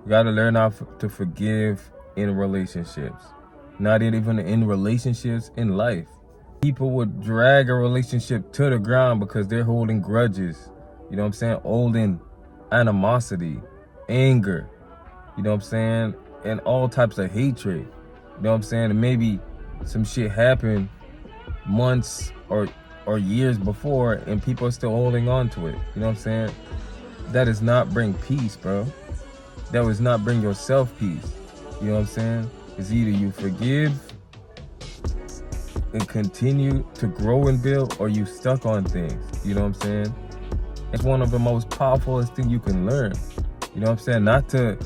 You gotta learn how to forgive in relationships. Not even in relationships, in life. People would drag a relationship to the ground because they're holding grudges. You know what I'm saying? Holding animosity, anger. You know what I'm saying? And all types of hatred. You know what I'm saying? And maybe some shit happened months or years before and people are still holding on to it. You know what I'm saying? That does not bring peace, bro. That does not bring yourself peace. You know what I'm saying? It's either you forgive and continue to grow and build, or you stuck on things. You know what I'm saying? It's one of the most powerful things you can learn. You know what I'm saying? Not to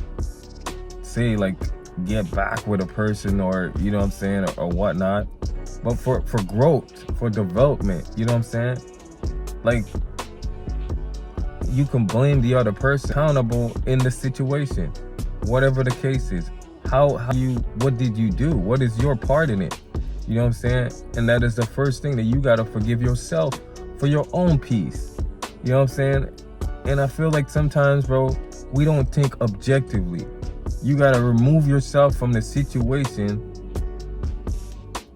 say like get back with a person or, you know what I'm saying, or whatnot, but for growth, for development. You know what I'm saying? Like, you can blame the other person accountable in the situation, whatever the case is. What did you do? What is your part in it? You know what I'm saying? And that is the first thing, that you got to forgive yourself for your own peace. You know what I'm saying? And I feel like sometimes, bro, we don't think objectively. You got to remove yourself from the situation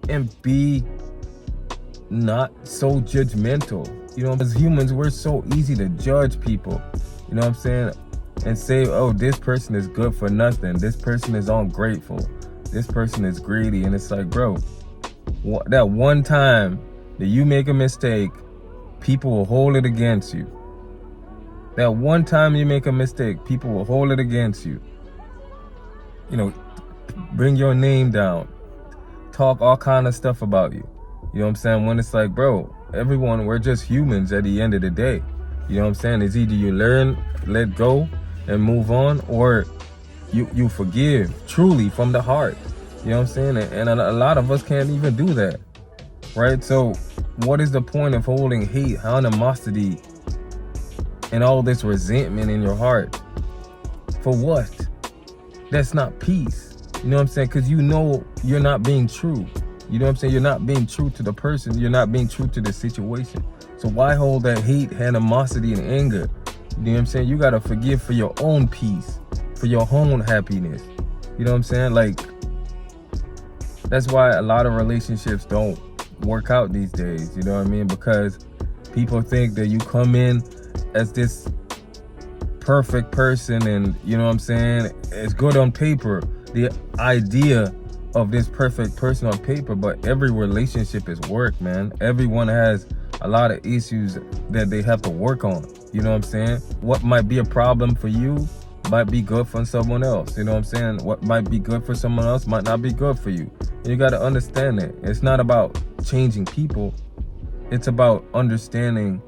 and be not so judgmental. You know, as humans, we're so easy to judge people. You know what I'm saying? And say, oh, this person is good for nothing. This person is ungrateful. This person is greedy. And it's like, bro, that one time that you make a mistake, people will hold it against you. That one time you make a mistake, people will hold it against you. You know, bring your name down. Talk all kind of stuff about you. You know what I'm saying? When it's like, bro, everyone, we're just humans at the end of the day. You know what I'm saying? It's either you learn, let go, and move on, or you forgive truly from the heart. You know what I'm saying? And a lot of us can't even do that, right? So what is the point of holding hate, animosity, and all this resentment in your heart? For what? That's not peace. You know what I'm saying? Because you know you're not being true. You know what I'm saying? You're not being true to the person. You're not being true to the situation. So why hold that hate, animosity, and anger? You know what I'm saying? You got to forgive for your own peace, for your own happiness. You know what I'm saying? Like, that's why a lot of relationships don't work out these days. You know what I mean? Because people think that you come in as this perfect person, and you know what I'm saying, it's good on paper, the idea of this perfect person on paper, but every relationship is work, man. Everyone has a lot of issues that they have to work on. You know what I'm saying? What might be a problem for you might be good for someone else. You know what I'm saying? What might be good for someone else might not be good for you. And you got to understand that. It's not about changing people. It's about understanding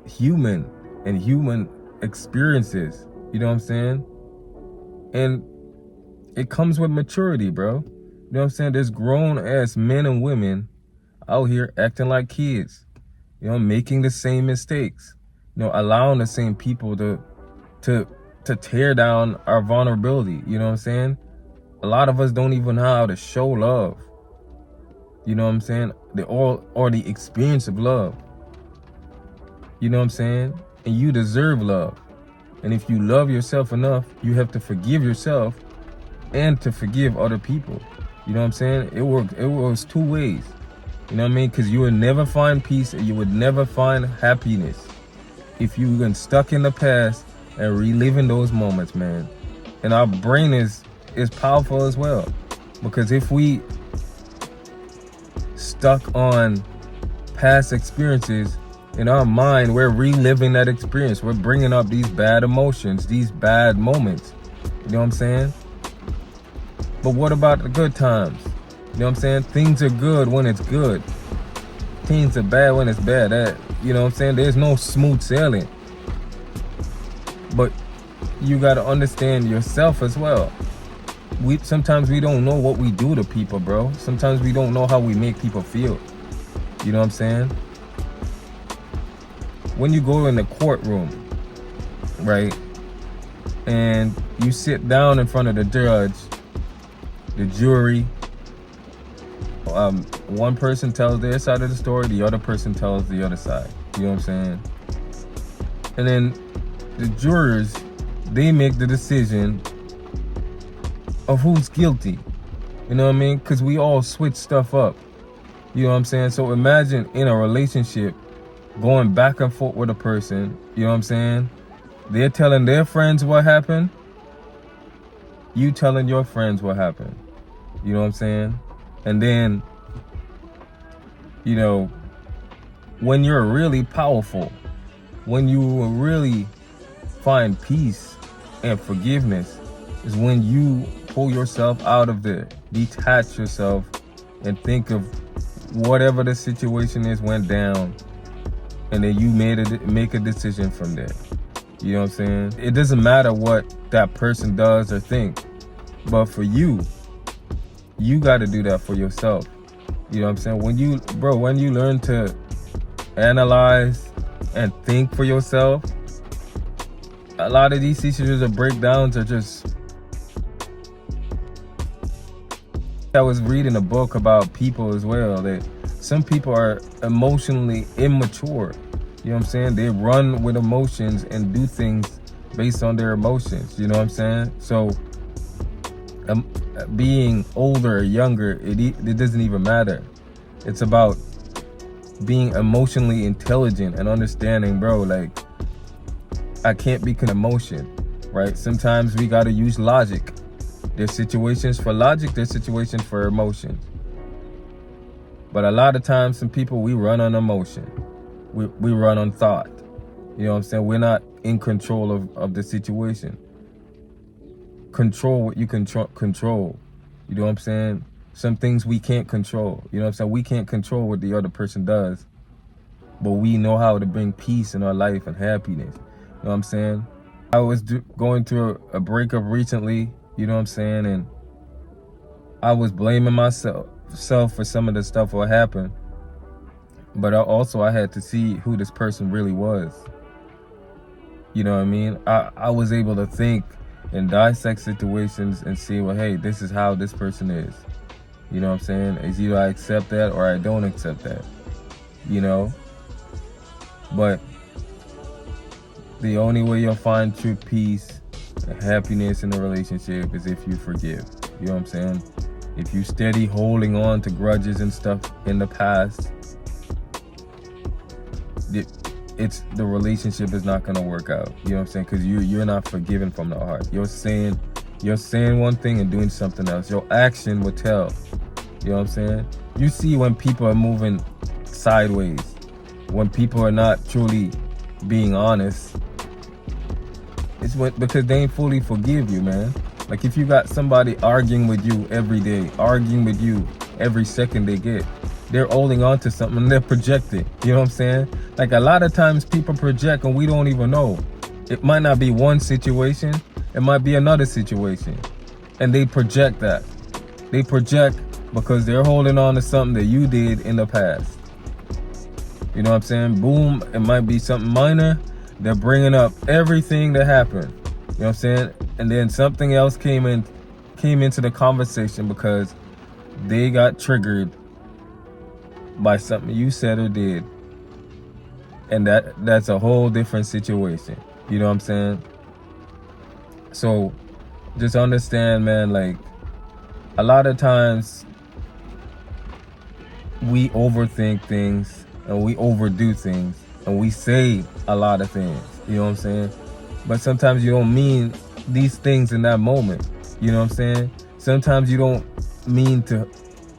human and human experiences. You know what I'm saying? And it comes with maturity, bro. You know what I'm saying? There's grown ass men and women out here acting like kids. You know, making the same mistakes. You know, allowing the same people to tear down our vulnerability. You know what I'm saying? A lot of us don't even know how to show love. You know what I'm saying? Or the experience of love. You know what I'm saying? And you deserve love. And if you love yourself enough, you have to forgive yourself and to forgive other people. You know what I'm saying? It works two ways. You know what I mean? Because you would never find peace, and you would never find happiness if you get stuck in the past and reliving those moments, man. And our brain is powerful as well. Because if we stuck on past experiences, in our mind, we're reliving that experience. We're bringing up these bad emotions, these bad moments. You know what I'm saying? But what about the good times? You know what I'm saying? Things are good when it's good. Things are bad when it's bad. You know what I'm saying? There's no smooth sailing. But you got to understand yourself as well. Sometimes we don't know what we do to people, bro. Sometimes we don't know how we make people feel. You know what I'm saying? When you go in the courtroom, right, and you sit down in front of the judge, the jury, one person tells their side of the story, the other person tells the other side. You know what I'm saying? And then the jurors they make the decision of who's guilty. You know what I mean? Because we all switch stuff up. You know what I'm saying? So imagine in a relationship going back and forth with a person. You know what I'm saying? They're telling their friends what happened. You telling your friends what happened. You know what I'm saying? And then, you know, when you're really powerful, when you really find peace and forgiveness, is when you pull yourself out of there, detach yourself, and think of whatever the situation is went down, and then you make a decision from there. You know what I'm saying? It doesn't matter what that person does or think, but for you, you got to do that for yourself. You know what I'm saying? When you learn to analyze and think for yourself, a lot of these issues or breakdowns are just... I was reading a book about people as well, that some people are emotionally immature. You know what I'm saying? They run with emotions and do things based on their emotions. You know what I'm saying? So being older or younger, it doesn't even matter. It's about being emotionally intelligent and understanding, bro, like, I can't be emotion, right? Sometimes we got to use logic. There's situations for logic, there's situations for emotion. But a lot of times, some people, we run on emotion. We run on thought. You know what I'm saying? We're not in control of the situation. Control what you can control. You know what I'm saying? Some things we can't control. You know what I'm saying? We can't control what the other person does. But we know how to bring peace in our life and happiness. You know what I'm saying? I was going through a breakup recently. You know what I'm saying? And I was blaming myself for some of the stuff that happened. But I had to see who this person really was. You know what I mean? I was able to think and dissect situations and see, well, hey, this is how this person is. You know what I'm saying? It's either I accept that or I don't accept that. You know? But the only way you'll find true peace and happiness in a relationship is if you forgive. You know what I'm saying? If you steady holding on to grudges and stuff in the past, the relationship is not gonna work out. You know what I'm saying? Because you're not forgiven from the heart. You're saying one thing and doing something else. Your action will tell. You know what I'm saying? You see when people are moving sideways, when people are not truly being honest, it's because they ain't fully forgive you, man. Like if you got somebody arguing with you every day, arguing with you every second they get, they're holding on to something and they're projecting. You know what I'm saying? Like a lot of times people project and we don't even know. It might not be one situation, it might be another situation. And they project that. They project because they're holding on to something that you did in the past. You know what I'm saying? Boom, it might be something minor. They're bringing up everything that happened. You know what I'm saying? And then something else came into the conversation because they got triggered by something you said or did. And that's a whole different situation. You know what I'm saying? So just understand, man, like a lot of times we overthink things and we overdo things and we say a lot of things. You know what I'm saying? But sometimes you don't mean these things in that moment. You know what I'm saying? Sometimes you don't mean to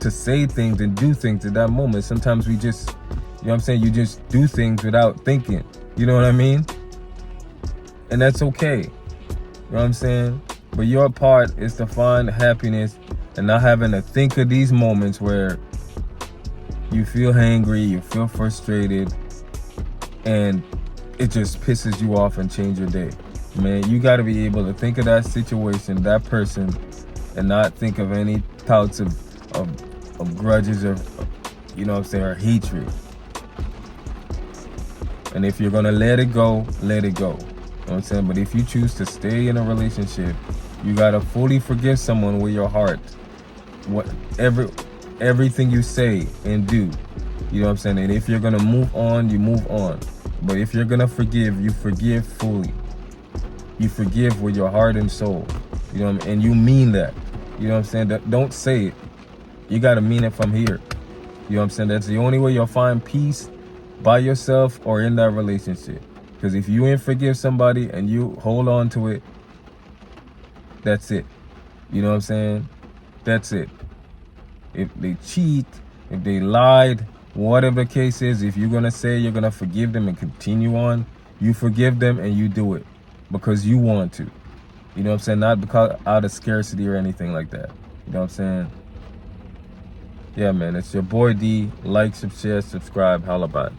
say things and do things at that moment. Sometimes we just, you know what I'm saying? You just do things without thinking. You know what I mean? And that's okay. You know what I'm saying? But your part is to find happiness and not having to think of these moments where you feel angry, you feel frustrated, and it just pisses you off and change your day. Man, you got to be able to think of that situation, that person, and not think of any thoughts of grudges or, you know what I'm saying, or hatred. And if you're going to let it go, let it go. You know what I'm saying? But if you choose to stay in a relationship, you got to fully forgive someone with your heart. Everything you say and do. You know what I'm saying? And if you're going to move on, you move on. But if you're going to forgive, you forgive fully. You forgive with your heart and soul. You know what I mean? And you mean that. You know what I'm saying? Don't say it. You got to mean it from here. You know what I'm saying? That's the only way you'll find peace by yourself or in that relationship. Because if you ain't forgive somebody and you hold on to it, that's it. You know what I'm saying? That's it. If they cheat, if they lied, whatever the case is, if you're going to say you're going to forgive them and continue on, you forgive them and you do it because you want to. You know what I'm saying? Not because out of scarcity or anything like that. You know what I'm saying? Yeah, man. It's your boy D. Like, share, subscribe. Holla bye.